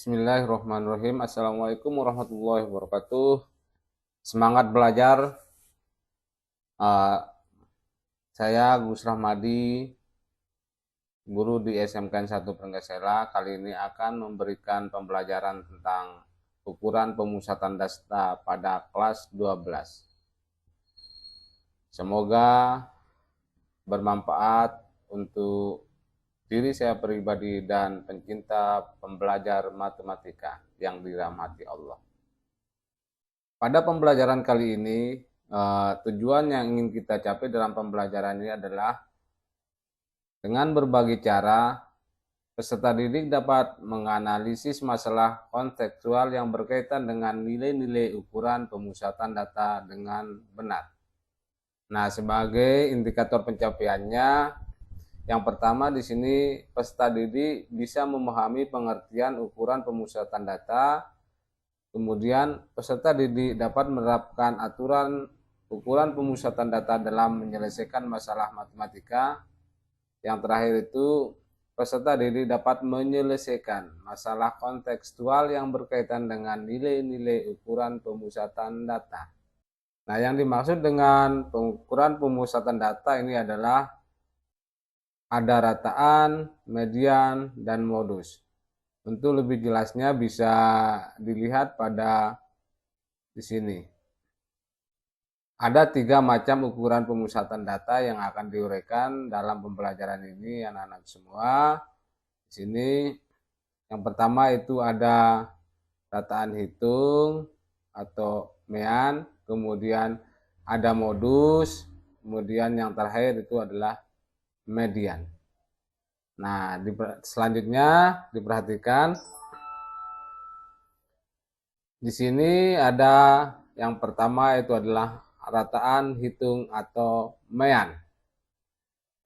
Bismillahirrahmanirrahim. Assalamualaikum warahmatullahi wabarakatuh. Semangat belajar. Uh, saya Gus Rahmadi, guru di SMKN 1 Penggasela. Kali ini akan memberikan pembelajaran tentang ukuran pemusatan data pada kelas 12. Semoga bermanfaat untuk diri saya pribadi dan pencinta pembelajar matematika yang dirahmati Allah. Pada pembelajaran kali ini, tujuan yang ingin kita capai dalam pembelajaran ini adalah dengan berbagai cara, peserta didik dapat menganalisis masalah kontekstual yang berkaitan dengan nilai-nilai ukuran pemusatan data dengan benar. Nah, sebagai indikator pencapaiannya, yang pertama di sini peserta didik bisa memahami pengertian ukuran pemusatan data. Kemudian peserta didik dapat menerapkan aturan ukuran pemusatan data dalam menyelesaikan masalah matematika. Yang terakhir itu peserta didik dapat menyelesaikan masalah kontekstual yang berkaitan dengan nilai-nilai ukuran pemusatan data. Nah, yang dimaksud dengan pengukuran pemusatan data ini adalah ada rataan, median, dan modus. Untuk lebih jelasnya bisa dilihat pada di sini. Ada 3 macam ukuran pemusatan data yang akan diuraikan dalam pembelajaran ini anak-anak semua. Di sini yang pertama itu ada rataan hitung atau mean, kemudian ada modus, kemudian yang terakhir itu adalah median. Nah, selanjutnya diperhatikan di sini ada yang pertama itu adalah rataan hitung atau mean.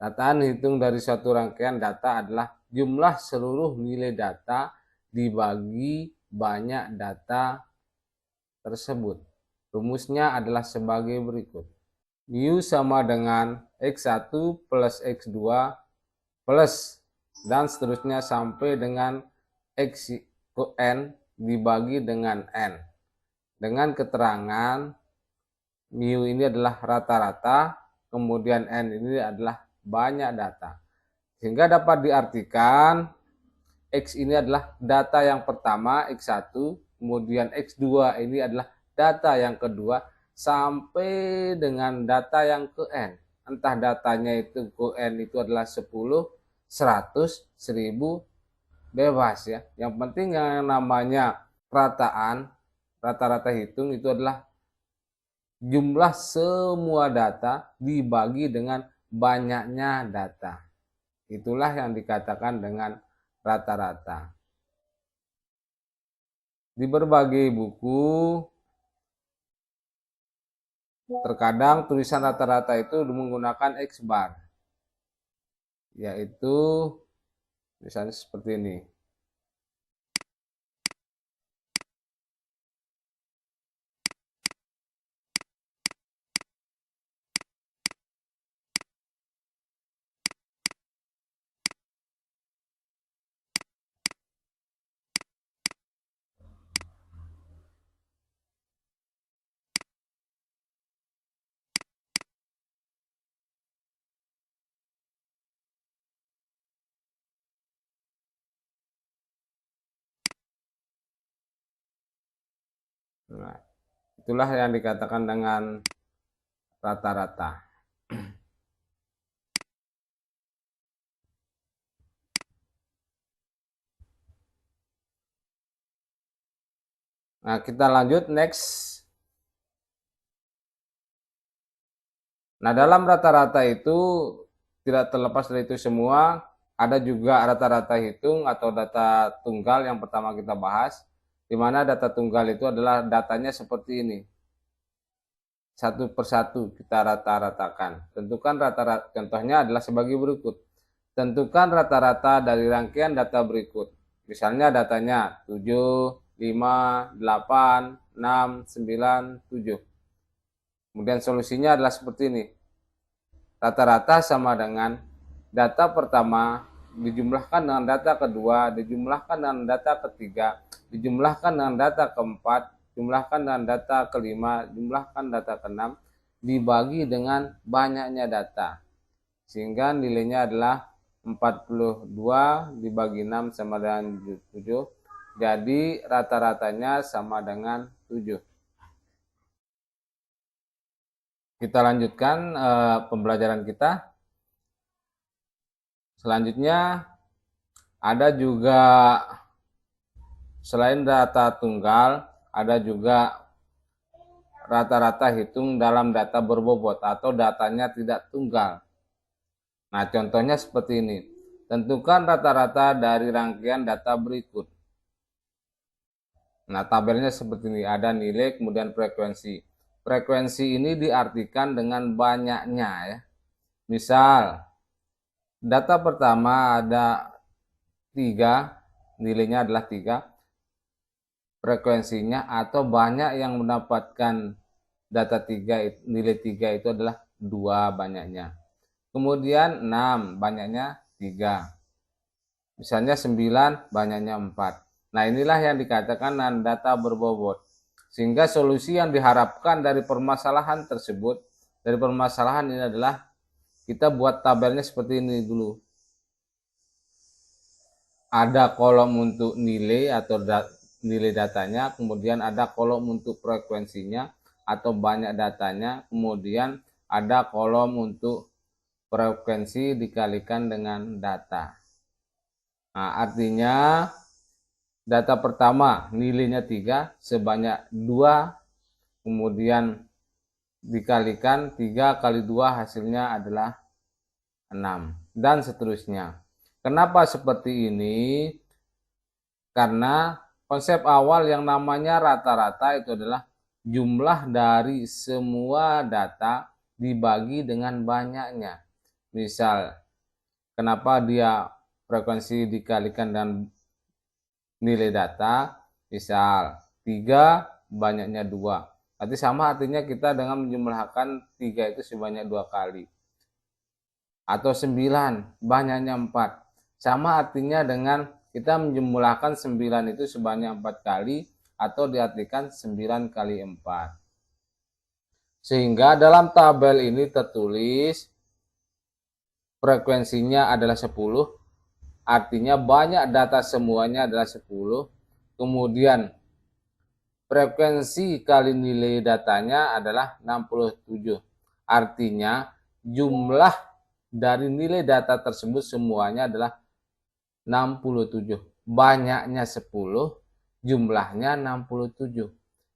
Rataan hitung dari suatu rangkaian data adalah jumlah seluruh nilai data dibagi banyak data tersebut. Rumusnya adalah sebagai berikut. Mu sama dengan X1 plus X2 plus dan seterusnya sampai dengan X N dibagi dengan N. Dengan keterangan mu ini adalah rata-rata, kemudian N ini adalah banyak data. Sehingga dapat diartikan X ini adalah data yang pertama, X1, kemudian X2 ini adalah data yang kedua, sampai dengan data yang ke N. Entah datanya itu ke N itu adalah 10, 100, 1000, bebas ya. Yang penting yang namanya rataan, rata-rata hitung itu adalah jumlah semua data dibagi dengan banyaknya data. Itulah yang dikatakan dengan rata-rata. Di berbagai buku, terkadang tulisan rata-rata itu menggunakan X bar, yaitu misalnya seperti ini. Nah, itulah yang dikatakan dengan rata-rata. Nah, kita lanjut next. Nah, dalam rata-rata itu tidak terlepas dari itu semua, ada juga rata-rata hitung atau data tunggal yang pertama kita bahas, di mana data tunggal itu adalah datanya seperti ini. Satu persatu kita rata-ratakan. Tentukan rata-rata, contohnya adalah sebagai berikut. Tentukan rata-rata dari rangkaian data berikut. Misalnya datanya 7, 5, 8, 6, 9, 7. Kemudian solusinya adalah seperti ini. Rata-rata sama dengan data pertama dijumlahkan dengan data kedua, dijumlahkan dengan data ketiga, dijumlahkan dengan data keempat, jumlahkan dengan data kelima, jumlahkan data keenam, dibagi dengan banyaknya data. Sehingga nilainya adalah 42 dibagi 6 sama dengan 7. Jadi rata-ratanya sama dengan 7. Kita lanjutkan pembelajaran kita. Selanjutnya ada juga selain data tunggal, ada juga rata-rata hitung dalam data berbobot atau datanya tidak tunggal. Nah, contohnya seperti ini. Tentukan rata-rata dari rangkaian data berikut. Nah, tabelnya seperti ini. Ada nilai, kemudian frekuensi. Frekuensi ini diartikan dengan banyaknya ya. Misal, data pertama ada 3, nilainya adalah 3. Frekuensinya atau banyak yang mendapatkan data 3, nilai 3 itu adalah 2 banyaknya. Kemudian 6 banyaknya 3. Misalnya 9 banyaknya 4. Nah, inilah yang dikatakan dengan data berbobot. Sehingga solusi yang diharapkan dari permasalahan tersebut, dari permasalahan ini adalah kita buat tabelnya seperti ini dulu. Ada kolom untuk nilai atau nilai datanya, kemudian ada kolom untuk frekuensinya atau banyak datanya, kemudian ada kolom untuk frekuensi dikalikan dengan data. Nah, artinya data pertama nilainya 3 sebanyak 2, kemudian dikalikan 3 kali 2 hasilnya adalah 6, dan seterusnya. Kenapa seperti ini? Karena konsep awal yang namanya rata-rata itu adalah jumlah dari semua data dibagi dengan banyaknya. Misal, kenapa dia frekuensi dikalikan dengan nilai data? Misal, 3 banyaknya 2. Berarti sama artinya kita dengan menjumlahkan 3 itu sebanyak 2 kali. Atau 9 banyaknya 4. Sama artinya dengan kita menjumlahkan 9 itu sebanyak 4 kali atau diartikan 9 kali 4. Sehingga dalam tabel ini tertulis frekuensinya adalah 10, artinya banyak data semuanya adalah 10. Kemudian frekuensi kali nilai datanya adalah 67. Artinya jumlah dari nilai data tersebut semuanya adalah 67. Banyaknya 10, jumlahnya 67.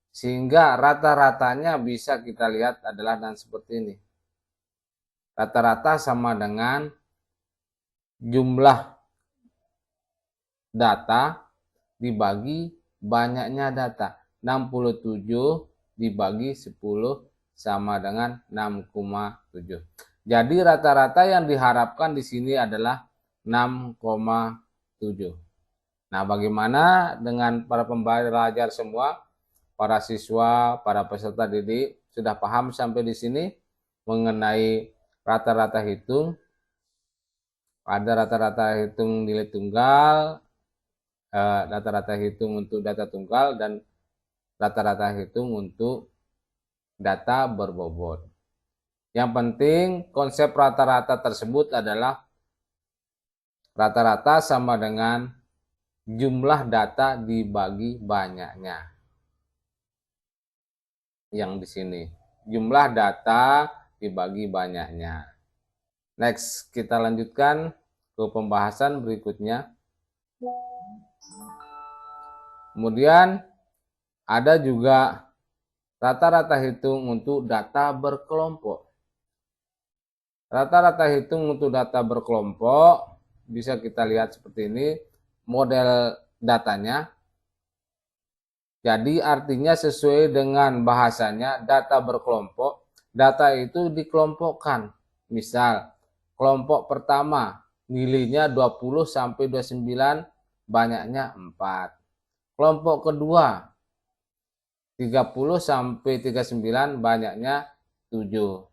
Sehingga rata-ratanya bisa kita lihat adalah dan seperti ini. Rata-rata sama dengan jumlah data dibagi banyaknya data. 67 dibagi 10 sama dengan 6,7. Jadi rata-rata yang diharapkan di sini adalah 6,7. Nah, bagaimana dengan para pembelajar semua, para siswa, para peserta didik, sudah paham sampai di sini mengenai rata-rata hitung? Ada rata-rata hitung nilai tunggal, rata-rata hitung untuk data tunggal, dan rata-rata hitung untuk data berbobot. Yang penting konsep rata-rata tersebut adalah rata-rata sama dengan jumlah data dibagi banyaknya. Yang di sini, jumlah data dibagi banyaknya. Next, kita lanjutkan ke pembahasan berikutnya. Kemudian ada juga rata-rata hitung untuk data berkelompok. Rata-rata hitung untuk data berkelompok bisa kita lihat seperti ini model datanya. Jadi artinya sesuai dengan bahasanya data berkelompok, data itu dikelompokkan. Misal, kelompok pertama nilainya 20 sampai 29, banyaknya 4. Kelompok kedua 30 sampai 39, banyaknya 7.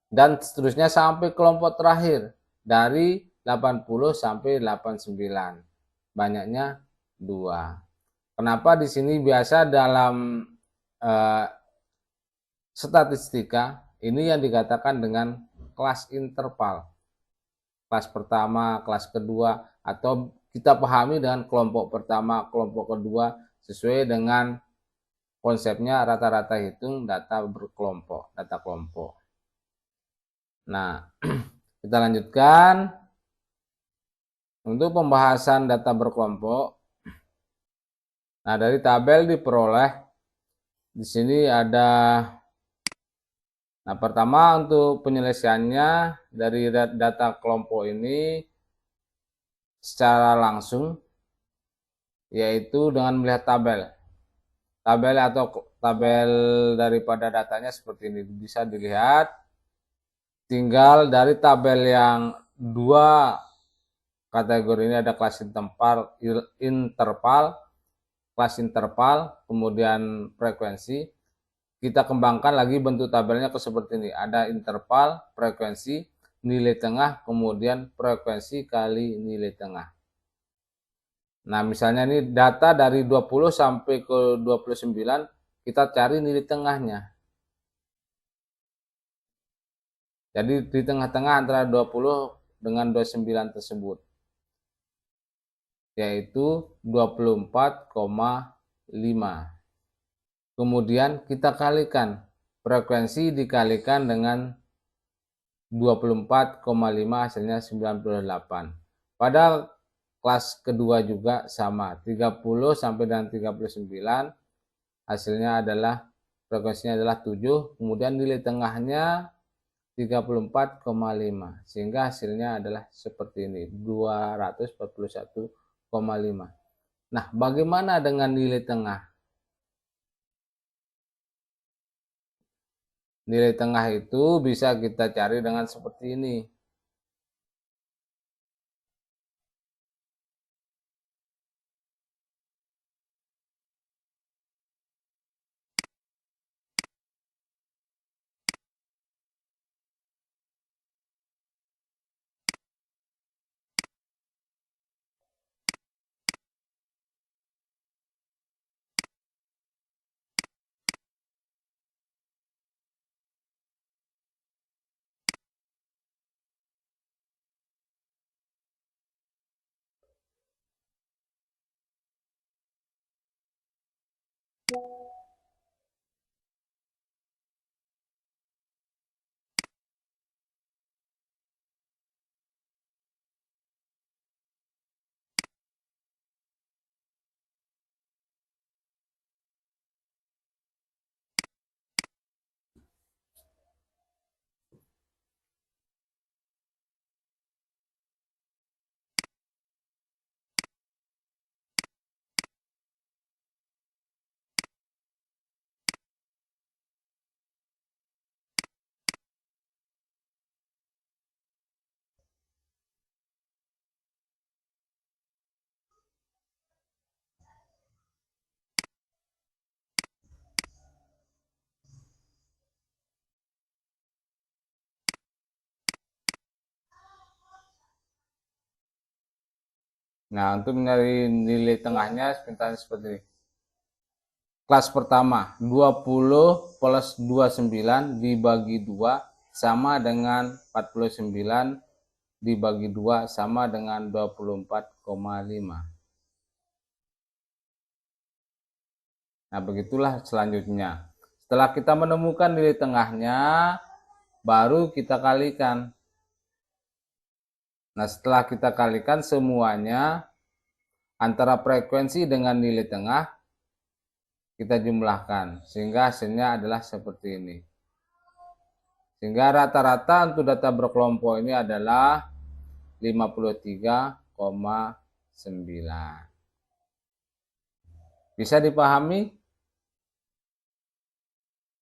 Dan seterusnya sampai kelompok terakhir dari 80 sampai 89. Banyaknya 2. Kenapa di sini biasa dalam statistika ini yang dikatakan dengan kelas interval. Kelas pertama, kelas kedua, atau kita pahami dengan kelompok pertama, kelompok kedua, sesuai dengan konsepnya rata-rata hitung data berkelompok, data kelompok. Nah, kita lanjutkan. Untuk pembahasan data berkelompok, nah dari tabel diperoleh di sini ada. Nah, pertama untuk penyelesaiannya dari data kelompok ini secara langsung, yaitu dengan melihat tabel. Tabel daripada datanya seperti ini bisa dilihat. Tinggal dari tabel yang 2 kategori ini ada kelas interval, kelas interval, kemudian frekuensi. Kita kembangkan lagi bentuk tabelnya ke seperti ini. Ada interval, frekuensi, nilai tengah, kemudian frekuensi kali nilai tengah. Nah, misalnya ini data dari 20 sampai ke 29, kita cari nilai tengahnya. Jadi di tengah-tengah antara 20 dengan 29 tersebut, yaitu 24,5. Kemudian kita kalikan, frekuensi dikalikan dengan 24,5 hasilnya 98. Pada kelas kedua juga sama, 30 sampai dengan 39 hasilnya adalah frekuensinya adalah 7, kemudian nilai tengahnya 34,5, sehingga hasilnya adalah seperti ini, 241,5. Nah, bagaimana dengan nilai tengah? Nilai tengah itu bisa kita cari dengan seperti ini. Nah, untuk mencari nilai tengahnya seperti ini. Kelas pertama, 20 plus 29 dibagi 2 sama dengan 49 dibagi 2 sama dengan 24,5. Nah, begitulah selanjutnya. Setelah kita menemukan nilai tengahnya, baru kita kalikan. Nah, setelah kita kalikan semuanya, antara frekuensi dengan nilai tengah, kita jumlahkan. Sehingga hasilnya adalah seperti ini. Sehingga rata-rata untuk data berkelompok ini adalah 53,9. Bisa dipahami?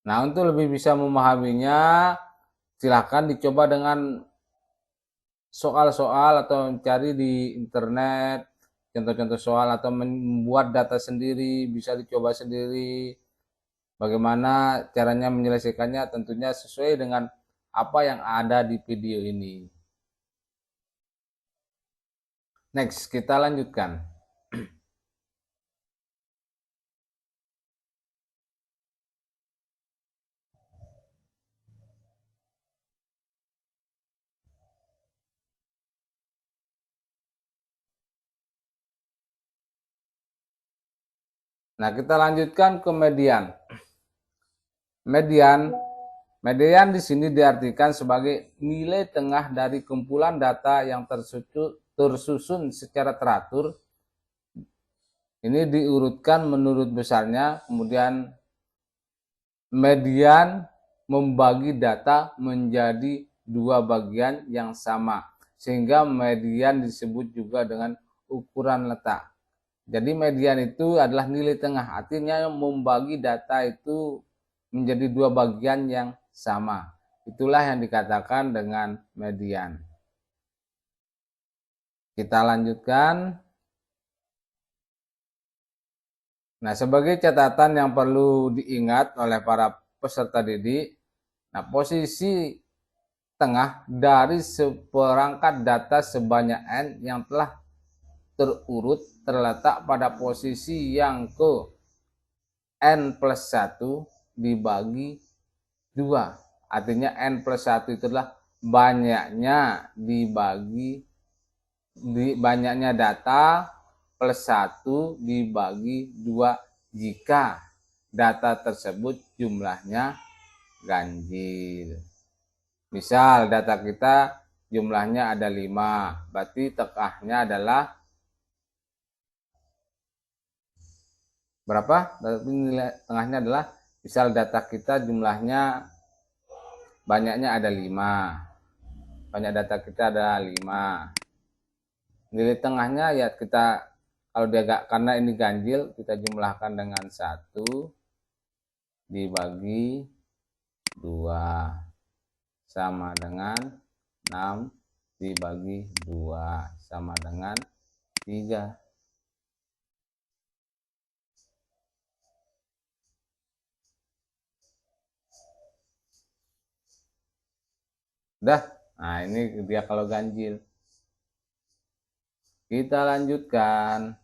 Nah, untuk lebih bisa memahaminya, silahkan dicoba dengan soal-soal atau mencari di internet, contoh-contoh soal atau membuat data sendiri, bisa dicoba sendiri. Bagaimana caranya menyelesaikannya tentunya sesuai dengan apa yang ada di video ini. Next, kita lanjutkan. Nah, kita lanjutkan ke median. Median di sini diartikan sebagai nilai tengah dari kumpulan data yang tersusun secara teratur. Ini diurutkan menurut besarnya, kemudian median membagi data menjadi dua bagian yang sama, sehingga median disebut juga dengan ukuran letak. Jadi median itu adalah nilai tengah, artinya membagi data itu menjadi dua bagian yang sama. Itulah yang dikatakan dengan median. Kita lanjutkan. Nah, sebagai catatan yang perlu diingat oleh para peserta didik, nah posisi tengah dari seperangkat data sebanyak N yang telah terurut terletak pada posisi yang ke N plus 1 dibagi 2. Artinya N plus 1 itu adalah banyaknya banyaknya data plus 1 dibagi 2 jika data tersebut jumlahnya ganjil. Misal data kita jumlahnya ada 5, berarti tengahnya adalah berapa? Nilai tengahnya adalah, misal data kita jumlahnya banyaknya ada 5. Banyak data kita ada 5. Nilai tengahnya ya kita, kalau dia gak, karena ini ganjil, kita jumlahkan dengan 1 dibagi 2 sama dengan 6 dibagi 2 sama dengan 3. Udah, nah ini dia kalau ganjil. Kita lanjutkan.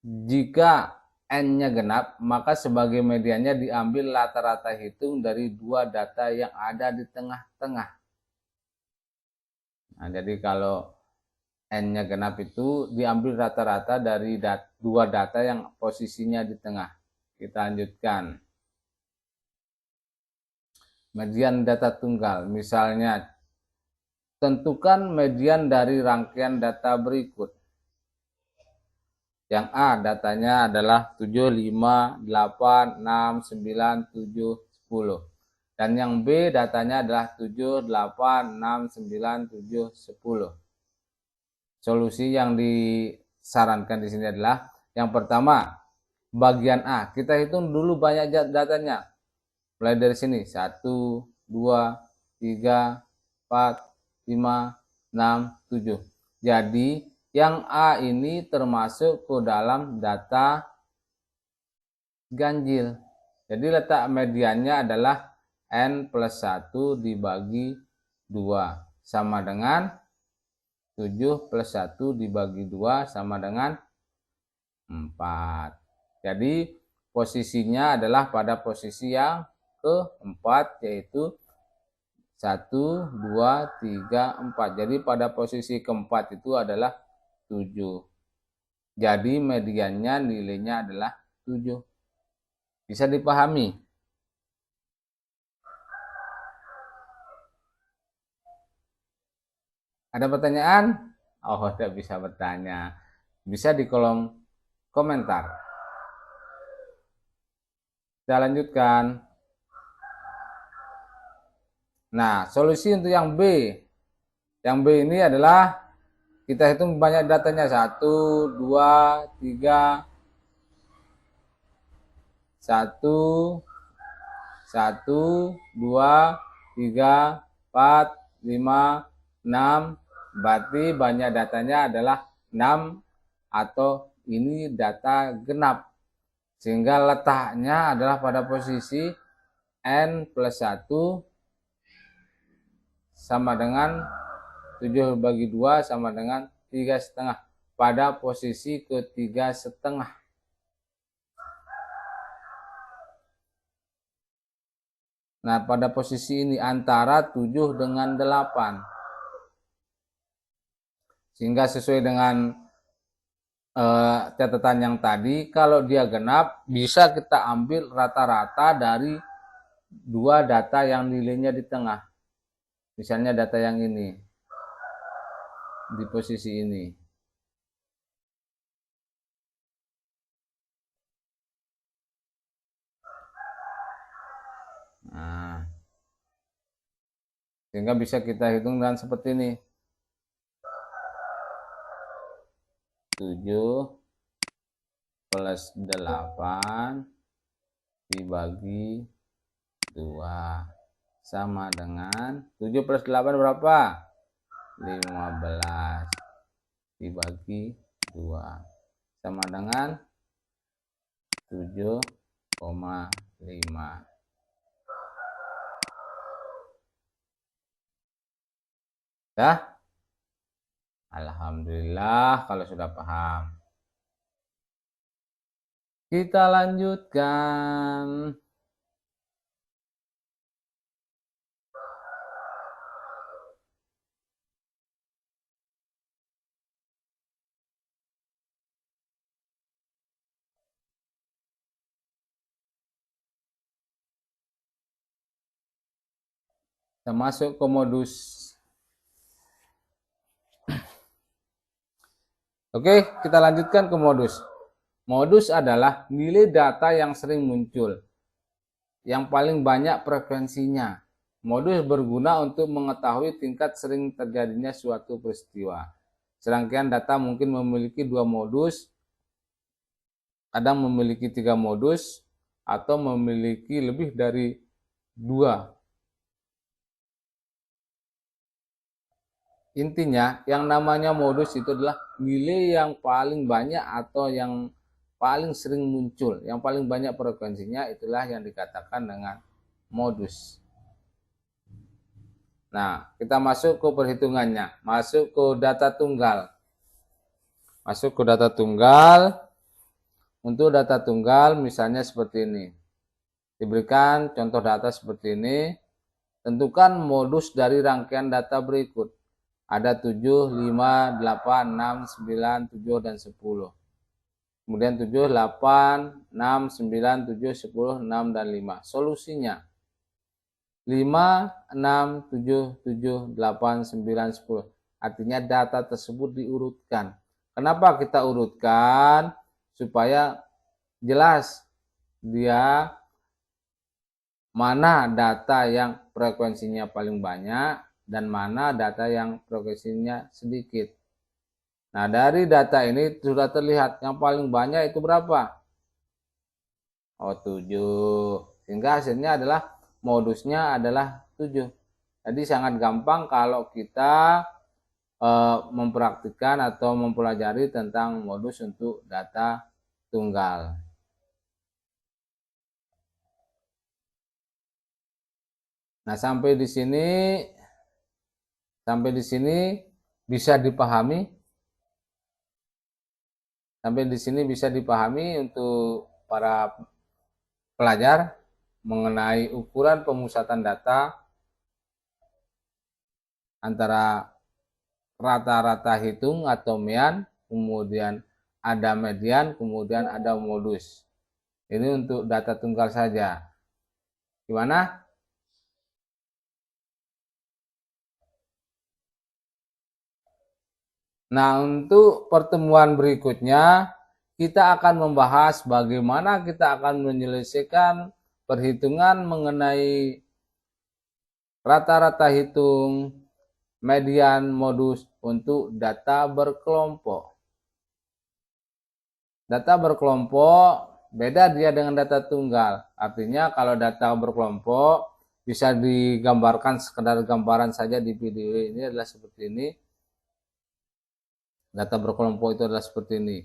Jika N-nya genap, maka sebagai mediannya diambil rata-rata hitung dari dua data yang ada di tengah-tengah. Nah, jadi kalau N-nya genap itu diambil rata-rata dari dua data yang posisinya di tengah. Kita lanjutkan. Median data tunggal, misalnya tentukan median dari rangkaian data berikut. Yang A datanya adalah 7, 5, 8, 6, 9, 7, 10. Dan yang B datanya adalah 7, 8, 6, 9, 7, 10. Solusi yang disarankan di sini adalah yang pertama, bagian A. Kita hitung dulu banyak datanya. Mulai dari sini, 1, 2, 3, 4, 5, 6, 7. Jadi yang A ini termasuk ke dalam data ganjil. Jadi letak mediannya adalah N plus 1 dibagi 2 sama dengan 7 plus 1 dibagi 2 sama dengan 4. Jadi posisinya adalah pada posisi yang keempat, yaitu 1, 2, 3, 4. Jadi pada posisi keempat itu adalah 7. Jadi mediannya nilainya adalah 7. Bisa dipahami? Ada pertanyaan? Oh, tidak bisa bertanya. Bisa di kolom komentar. Kita lanjutkan. Nah, solusi untuk yang B. Yang B ini adalah kita hitung banyak datanya. 1, 2, 3, 1, 1, 2, 3, 4, 5, 6. Berarti banyak datanya adalah 6 atau ini data genap. Sehingga letaknya adalah pada posisi N plus 1 sama dengan 7 bagi 2 sama dengan 3,5 pada posisi ketiga setengah. Nah, pada posisi ini antara 7 dengan 8. Sehingga sesuai dengan catatan yang tadi, kalau dia genap, bisa kita ambil rata-rata dari dua data yang nilainya di tengah. Misalnya data yang ini, di posisi ini. Nah, sehingga bisa kita hitung dengan seperti ini. 7 plus 8 dibagi 2 sama dengan 7 plus 8 berapa? 15 dibagi 2 sama dengan 7,5. Ya? Alhamdulillah kalau sudah paham. Kita lanjutkan. Kita masuk ke modus. Oke, kita lanjutkan ke modus. Modus adalah nilai data yang sering muncul, yang paling banyak frekuensinya. Modus berguna untuk mengetahui tingkat sering terjadinya suatu peristiwa. Serangkaian data mungkin memiliki 2 modus, kadang memiliki 3 modus, atau memiliki lebih dari 2. Intinya, yang namanya modus itu adalah nilai yang paling banyak atau yang paling sering muncul, yang paling banyak frekuensinya, itulah yang dikatakan dengan modus. Nah, kita masuk ke perhitungannya, masuk ke data tunggal. Masuk ke data tunggal. Untuk data tunggal misalnya seperti ini. Diberikan contoh data seperti ini. Tentukan modus dari rangkaian data berikut. Ada 7, 5, 8, 6, 9, 7, dan 10. Kemudian 7, 8, 6, 9, 7, 10, 6, dan 5. Solusinya 5, 6, 7, 7, 8, 9, 10. Artinya data tersebut diurutkan. Kenapa kita urutkan? Supaya jelas dia mana data yang frekuensinya paling banyak dan mana data yang frekuensinya sedikit. Nah, dari data ini sudah terlihat yang paling banyak itu berapa? Oh, 7. Sehingga hasilnya adalah modusnya adalah 7. Jadi sangat gampang kalau kita mempraktikkan atau mempelajari tentang modus untuk data tunggal. Nah, sampai di sini bisa dipahami. Sampai di sini bisa dipahami untuk para pelajar mengenai ukuran pemusatan data antara rata-rata hitung atau mean, kemudian ada median, kemudian ada modus. Ini untuk data tunggal saja. Gimana? Nah, untuk pertemuan berikutnya, kita akan membahas bagaimana kita akan menyelesaikan perhitungan mengenai rata-rata hitung, median, modus untuk data berkelompok. Data berkelompok beda dia dengan data tunggal. Artinya kalau data berkelompok bisa digambarkan sekedar gambaran saja di video ini adalah seperti ini. Data berkelompok itu adalah seperti ini.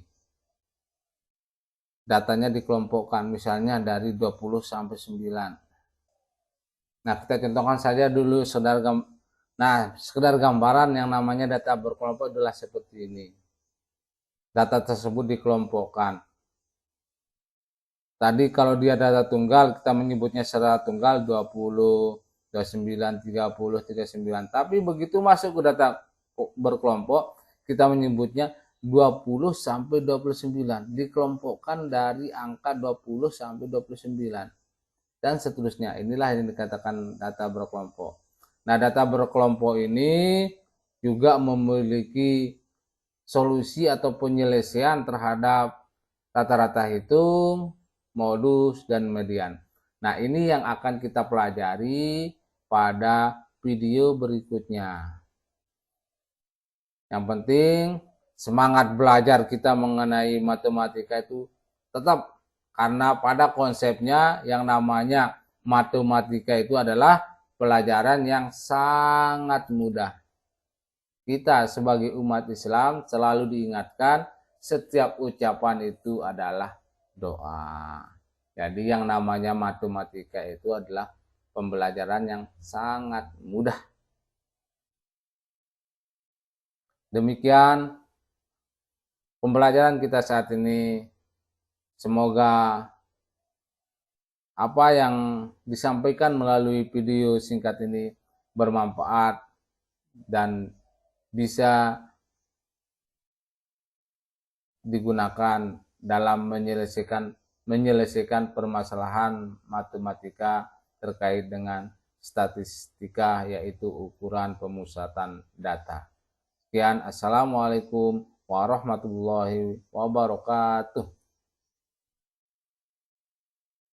datanya dikelompokkan, misalnya dari 20 sampai 9. Nah, kita contohkan saja dulu sekedar gambaran yang namanya data berkelompok adalah seperti ini. Data tersebut dikelompokkan. Tadi kalau dia data tunggal, kita menyebutnya secara tunggal 20, 29, 30, 39. Tapi begitu masuk ke data berkelompok, kita menyebutnya 20 sampai 29. Dikelompokkan dari angka 20 sampai 29. Dan seterusnya. Inilah yang dikatakan data berkelompok. Nah, data berkelompok ini juga memiliki solusi atau penyelesaian terhadap rata-rata hitung, modus, dan median. Nah, ini yang akan kita pelajari pada video berikutnya. Yang penting, semangat belajar kita mengenai matematika itu tetap, karena pada konsepnya yang namanya matematika itu adalah pelajaran yang sangat mudah. Kita sebagai umat Islam selalu diingatkan setiap ucapan itu adalah doa. Jadi yang namanya matematika itu adalah pembelajaran yang sangat mudah. Demikian pembelajaran kita saat ini. Semoga apa yang disampaikan melalui video singkat ini bermanfaat dan bisa digunakan dalam menyelesaikan permasalahan matematika terkait dengan statistika, yaitu ukuran pemusatan data. Sekian, assalamualaikum warahmatullahi wabarakatuh.